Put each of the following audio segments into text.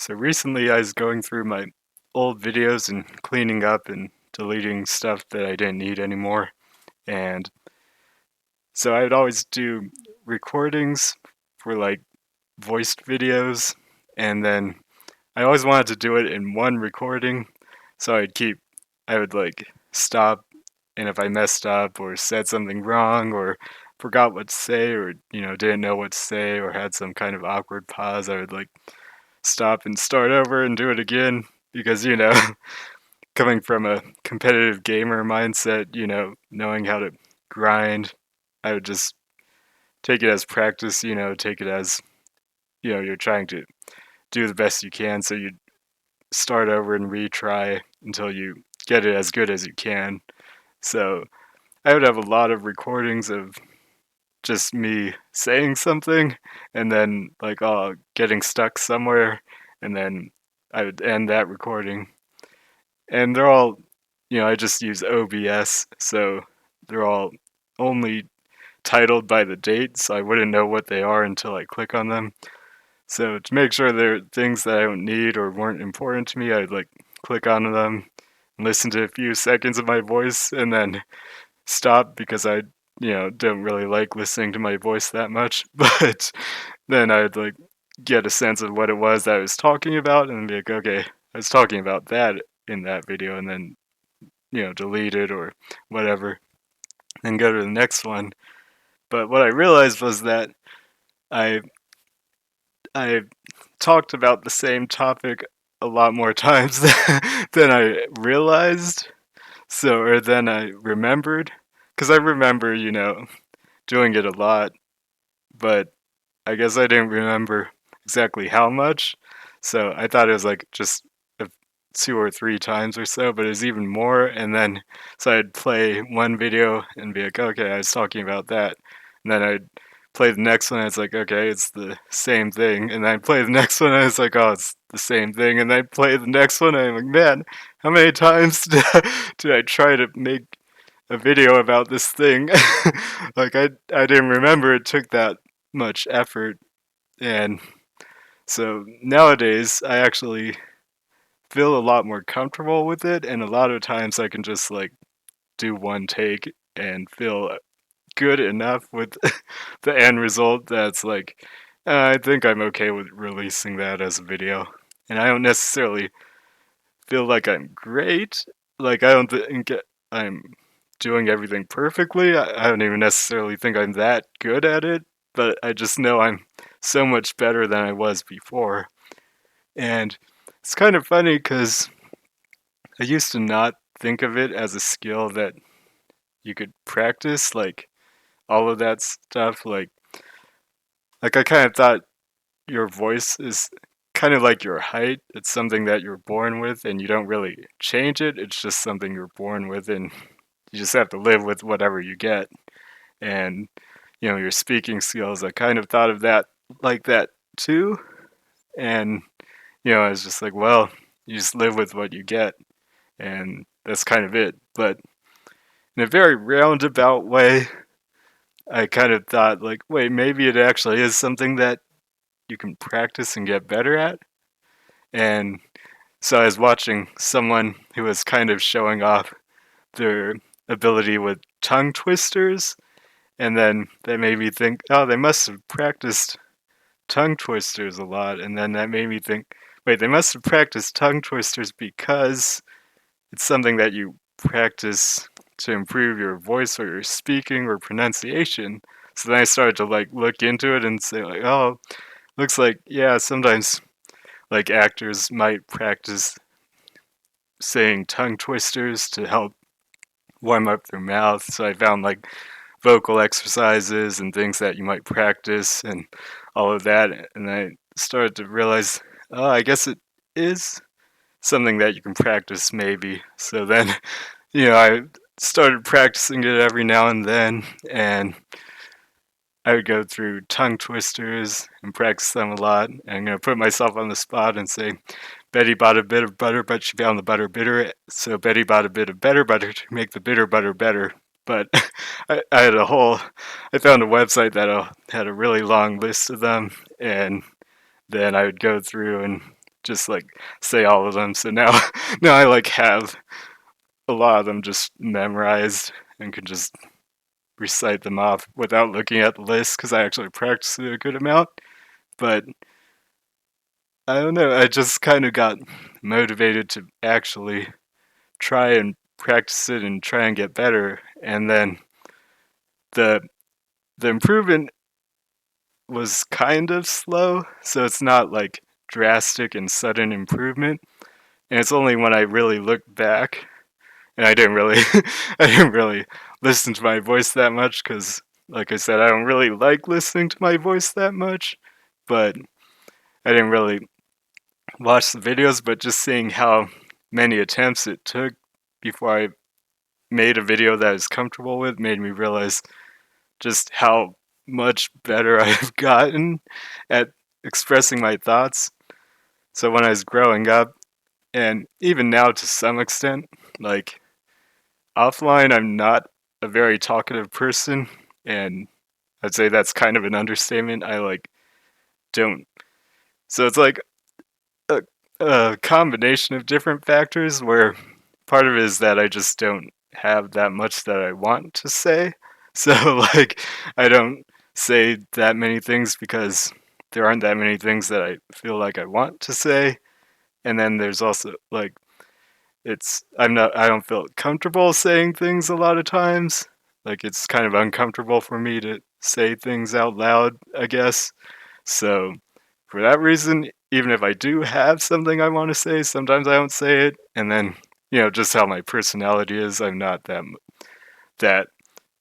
So recently I was going through my old videos and cleaning up and deleting stuff that I didn't need anymore. And so I would always do recordings for like voiced videos. And then I always wanted to do it in one recording. So I would like stop. And if I messed up or said something wrong or forgot what to say or, didn't know what to say or had some kind of awkward pause, I would like stop and start over and do it again because coming from a competitive gamer mindset, knowing how to grind, I would just take it as practice, take it as you're trying to do the best you can, so you start over and retry until you get it as good as you can. So I would have a lot of recordings of just me saying something and then like getting stuck somewhere, and then I would end that recording. And they're all, I just use OBS, so they're all only titled by the date, so I wouldn't know what they are until I click on them. So to make sure they're things that I don't need or weren't important to me, I'd like click on them and listen to a few seconds of my voice and then stop because I, don't really like listening to my voice that much. But then I'd like get a sense of what it was that I was talking about and be like, okay, I was talking about that in that video, and then delete it or whatever, and go to the next one. But what I realized was that I I talked about the same topic a lot more times than I realized. So, or than I remembered, because I remember, doing it a lot, but I guess I didn't remember exactly how much. So I thought it was like just a 2 or 3 times or so, but it was even more. And then so I'd play one video and be like, okay, I was talking about that. And then I'd play the next one and it's like, okay, it's the same thing. And then I'd play the next one and it's like, oh, it's the same thing. And then I'd play the next one and I'm like, man, how many times did I try to make a video about this thing? Like I didn't remember it took that much effort. And so nowadays I actually feel a lot more comfortable with it, and a lot of times I can just like do one take and feel good enough with the end result that's like, I think I'm okay with releasing that as a video. And I don't necessarily feel like I'm great. Like I don't think I'm doing everything perfectly. I don't even necessarily think I'm that good at it, but I just know I'm so much better than I was before. And it's kind of funny because I used to not think of it as a skill that you could practice, like all of that stuff. Like I kind of thought your voice is kind of like your height. It's something that you're born with and you don't really change it. It's just something you're born with and you just have to live with whatever you get. And your speaking skills, I kind of thought of that like that too. And I was just like, well, you just live with what you get, and that's kind of it. But in a very roundabout way, I kind of thought, like, wait, maybe it actually is something that you can practice and get better at. And so I was watching someone who was kind of showing off their ability with tongue twisters, and then that made me think, oh, they must have practiced tongue twisters a lot. And then that made me think, wait, they must have practiced tongue twisters because it's something that you practice to improve your voice or your speaking or pronunciation. So then I started to like look into it and say like, oh, looks like yeah, sometimes like actors might practice saying tongue twisters to help warm up their mouth. So I found like vocal exercises and things that you might practice and all of that, and I started to realize, oh, I guess it is something that you can practice maybe. So then I started practicing it every now and then, and I would go through tongue twisters and practice them a lot. And I'm gonna put myself on the spot and say, Betty bought a bit of butter, but she found the butter bitter. So Betty bought a bit of better butter to make the bitter butter better. But I had I found a website that had a really long list of them, and then I would go through and just like say all of them. So now now I like have a lot of them just memorized and can just recite them off without looking at the list because I actually practice it a good amount. But I don't know, I just kind of got motivated to actually try and practice it and try and get better. And then the the improvement was kind of slow, so it's not like drastic and sudden improvement. And it's only when I really look back, and I didn't really, I didn't really listen to my voice that much because, like I said, I don't really like listening to my voice that much. But I didn't really watch the videos, but just seeing how many attempts it took before I made a video that I was comfortable with made me realize just how much better I've gotten at expressing my thoughts. So when I was growing up, and even now to some extent, like offline, I'm not a very talkative person, and I'd say that's kind of an understatement. I like don't. So it's like a, a combination of different factors where part of it is that I just don't have that much that I want to say. So like I don't say that many things because there aren't that many things that I feel like I want to say. And then there's also like I don't feel comfortable saying things a lot of times. Like it's kind of uncomfortable for me to say things out loud, I guess. So for that reason, even if I do have something I want to say, sometimes I don't say it. And then, just how my personality is, I'm not that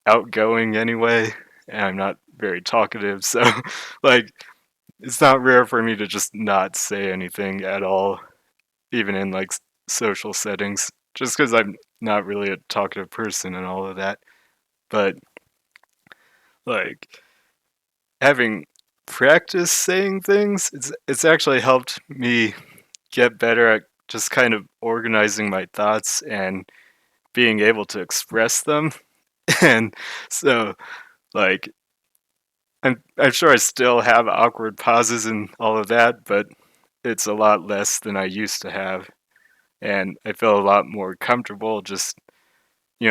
outgoing anyway, and I'm not very talkative. So like it's not rare for me to just not say anything at all, even in like social settings, just because I'm not really a talkative person and all of that. But like having practice saying things, it's actually helped me get better at just kind of organizing my thoughts and being able to express them. And so like I'm sure I still have awkward pauses and all of that, but it's a lot less than I used to have. And I feel a lot more comfortable just,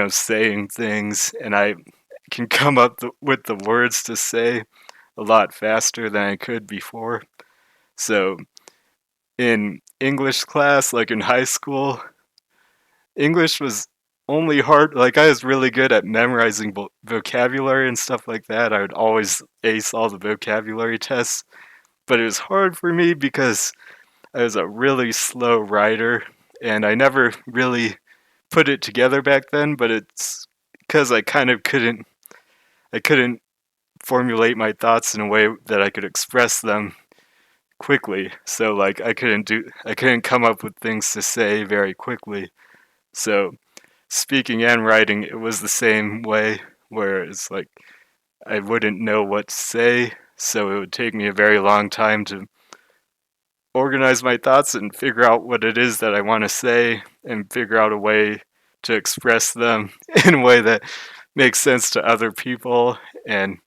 saying things, and I can come up with the words to say a lot faster than I could before. So in English class, like in high school, English was only hard. Like I was really good at memorizing vocabulary and stuff like that. I would always ace all the vocabulary tests, but it was hard for me because I was a really slow writer and I never really put it together back then, but it's because I couldn't formulate my thoughts in a way that I could express them quickly. So like I couldn't come up with things to say very quickly. So speaking and writing, it was the same way where it's like I wouldn't know what to say, so it would take me a very long time to organize my thoughts and figure out what it is that I want to say and figure out a way to express them in a way that makes sense to other people and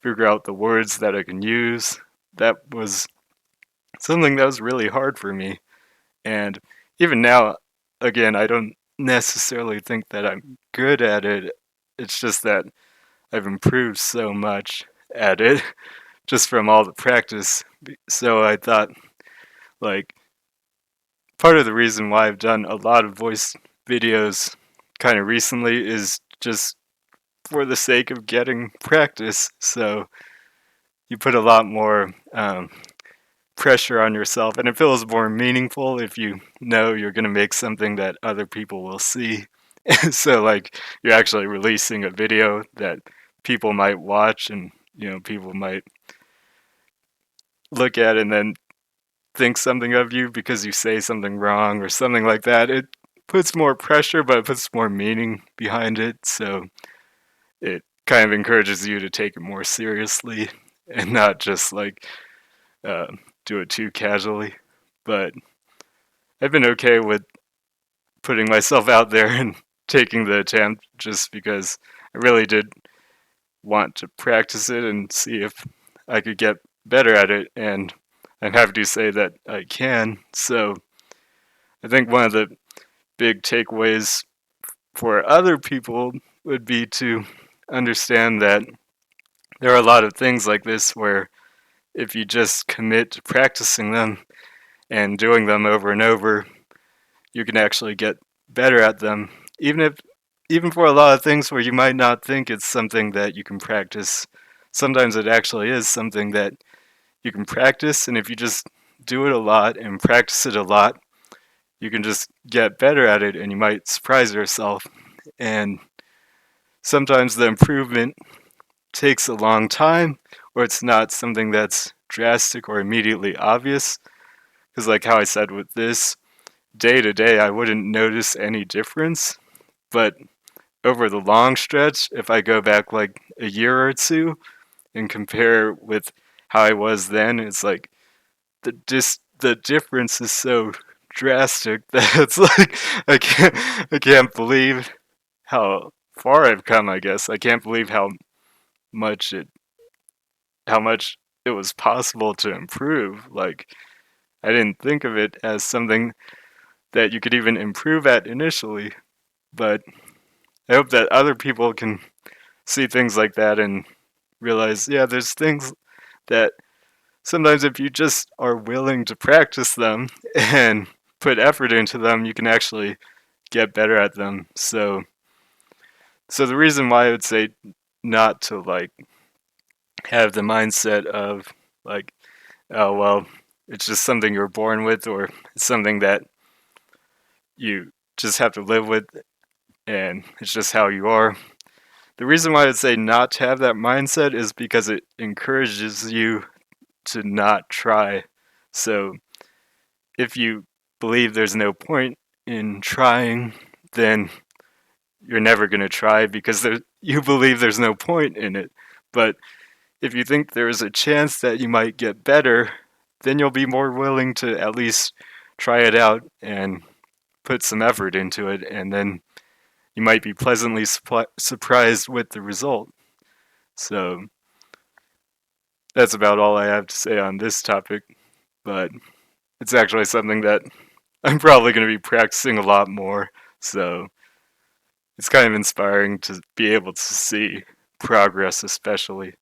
figure out the words that I can use. That was something that was really hard for me. And even now, again, I don't necessarily think that I'm good at it. It's just that I've improved so much at it just from all the practice. So I thought, like, part of the reason why I've done a lot of voice videos kind of recently is just for the sake of getting practice. So you put a lot more pressure on yourself, and it feels more meaningful if you know you're going to make something that other people will see. So, like, you're actually releasing a video that people might watch, and people might look at and then think something of you because you say something wrong or something like that. It puts more pressure, but it puts more meaning behind it. So it kind of encourages you to take it more seriously and not just like uh, do it too casually. But I've been okay with putting myself out there and taking the attempt just because I really did want to practice it and see if I could get better at it. And I'm happy to say that I can. So I think one of the big takeaways for other people would be to understand that there are a lot of things like this where if you just commit to practicing them and doing them over and over, you can actually get better at them. Even for a lot of things where you might not think it's something that you can practice, sometimes it actually is something that you can practice, and if you just do it a lot and practice it a lot, you can just get better at it and you might surprise yourself. And sometimes the improvement takes a long time, or it's not something that's drastic or immediately obvious. Because, like how I said with this, day to day, I wouldn't notice any difference. But over the long stretch, if I go back like a year or two and compare with how I was then, it's like the difference is so drastic that it's like I can't believe how far I've come, I guess. I can't believe much it how much it was possible to improve. Like I didn't think of it as something that you could even improve at initially, but I hope that other people can see things like that and realize, yeah, there's things that sometimes if you just are willing to practice them and put effort into them, you can actually get better at them. So the reason why I would say not to like have the mindset of like, oh well, it's just something you're born with or it's something that you just have to live with and it's just how you are. The reason why I'd say not to have that mindset is because it encourages you to not try. So if you believe there's no point in trying, then you're never going to try because you believe there's no point in it. But if you think there's a chance that you might get better, then you'll be more willing to at least try it out and put some effort into it, and then you might be pleasantly surprised with the result. So that's about all I have to say on this topic, but it's actually something that I'm probably going to be practicing a lot more. So it's kind of inspiring to be able to see progress, especially.